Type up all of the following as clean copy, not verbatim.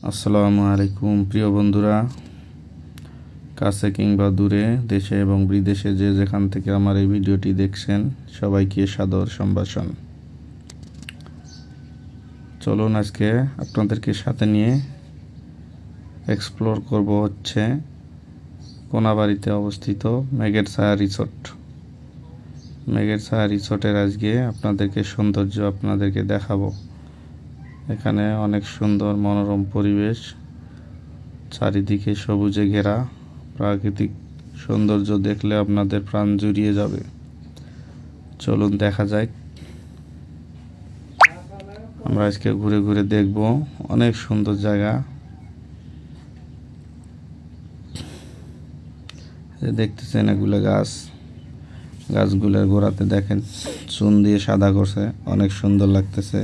আসসালামু আলাইকুম প্রিয় বন্ধুরা, কাছে কিংবা দূরে, দেশে এবং বিদেশে যে যেখান থেকে আমার এই ভিডিওটি দেখছেন সবাইকে সাদর সম্ভাষণ। চলুন আজকে আপনাদেরকে সাথে নিয়ে এক্সপ্লোর করব হচ্ছে কোনাবাড়িতে অবস্থিত মেঘের ছায়া রিসোর্ট। মেঘের ছায়া রিসোর্টের আজকে আপনাদেরকে সৌন্দর্য আপনাদেরকে দেখাবো। এখানে অনেক সুন্দর মনোরম পরিবেশ, চারিদিকে সবুজে ঘেরা প্রাকৃতিক সৌন্দর্য দেখলে আপনাদের প্রাণ জুড়িয়ে যাবে। চলুন দেখা যাক। আমরা আজকে ঘুরে ঘুরে দেখব, অনেক সুন্দর জায়গা। দেখতেছেন এগুলো গাছগুলোর গোড়াতে দেখেন চুন দিয়ে সাদা করছে, অনেক সুন্দর লাগতেছে।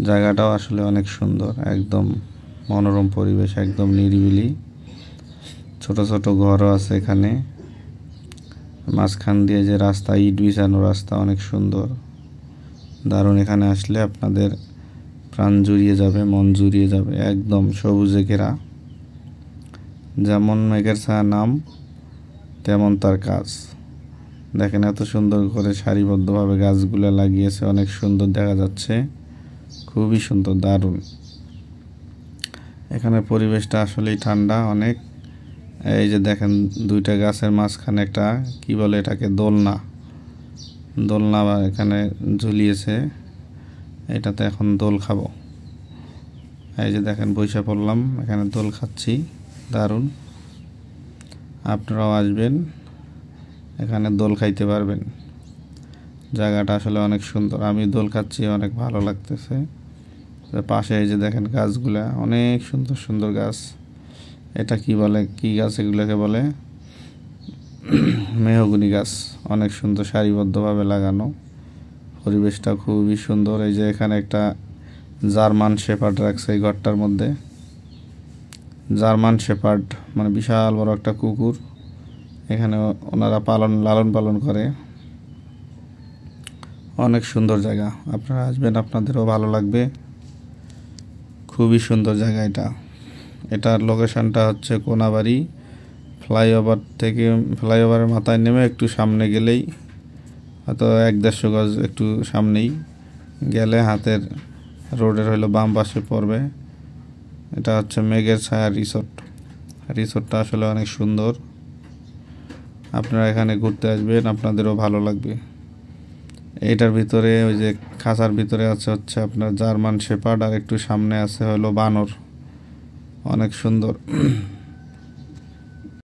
জায়গাটাও আসলে অনেক সুন্দর, একদম মনোরম পরিবেশ, একদম নিরিবিলি। ছোট ছোট ঘরও আছে এখানে। মাঝখান দিয়ে যে রাস্তা, ইট বিছানো রাস্তা, অনেক সুন্দর, দারুণ। এখানে আসলে আপনাদের প্রাণ জুড়িয়ে যাবে, মন জুড়িয়ে যাবে। একদম সবুজে ঘেরা, যেমন মেঘের ছায়া নাম তেমন তার কাজ। দেখেন এত সুন্দর করে সারিবদ্ধভাবে গাছগুলো লাগিয়েছে, অনেক সুন্দর দেখা যাচ্ছে, খুবই সুন্দর, দারুণ। এখানে পরিবেশটা আসলেই ঠান্ডা অনেক। এই যে দেখেন দুইটা গাছের মাঝখানে একটা কি বলে এটাকে, দোলনা এখানে ঝুলিয়েছে। এটাতে এখন দোল খাবো। এই যে দেখেন বইসা পড়লাম, এখানে দোল খাচ্ছি, দারুণ। আপনারাও আসবেন, এখানে দোল খাইতে পারবেন। জায়গাটা আসলে অনেক সুন্দর, আমি দোল খাচ্ছি, অনেক ভালো লাগতেছে। পাশে এই যে দেখেন গাছগুলা, অনেক সুন্দর সুন্দর গাছ। এটা কি বলে, কি গাছ এগুলোকে বলে? মেহগনি গাছ, অনেক সুন্দর সারিবদ্ধভাবে লাগানো। পরিবেশটা খুবই সুন্দর। এই যে এখানে একটা জার্মান শেপার্ড রাখছে এই ঘরটার মধ্যে। জার্মান শেপার্ড মানে বিশাল বড় একটা কুকুর, এখানে ওনারা লালন পালন করে। অনেক সুন্দর জায়গা, আপনারা আসবেন, আপনাদেরও ভালো লাগবে। খুবই সুন্দর জায়গা এটা। এটার লোকেশনটা হচ্ছে কোনাবাড়ি ফ্লাইওভারের মাথায় নেমে একটু সামনে গেলেই, হয়তো 1-150 গজ একটু সামনেই গেলে হাতের রোডের হলো বাম পাশে পড়বে। এটা হচ্ছে মেঘের ছায়া রিসোর্টটা আসলে অনেক সুন্দর। আপনারা এখানে ঘুরতে আসবেন, আপনাদেরও ভালো লাগবে। এইটার ভিতরে ওই যে খাঁচার ভিতরে হচ্ছে আপনার জার্মান শেপার্ড, আর একটু সামনে আছে হলো বানর, অনেক সুন্দর।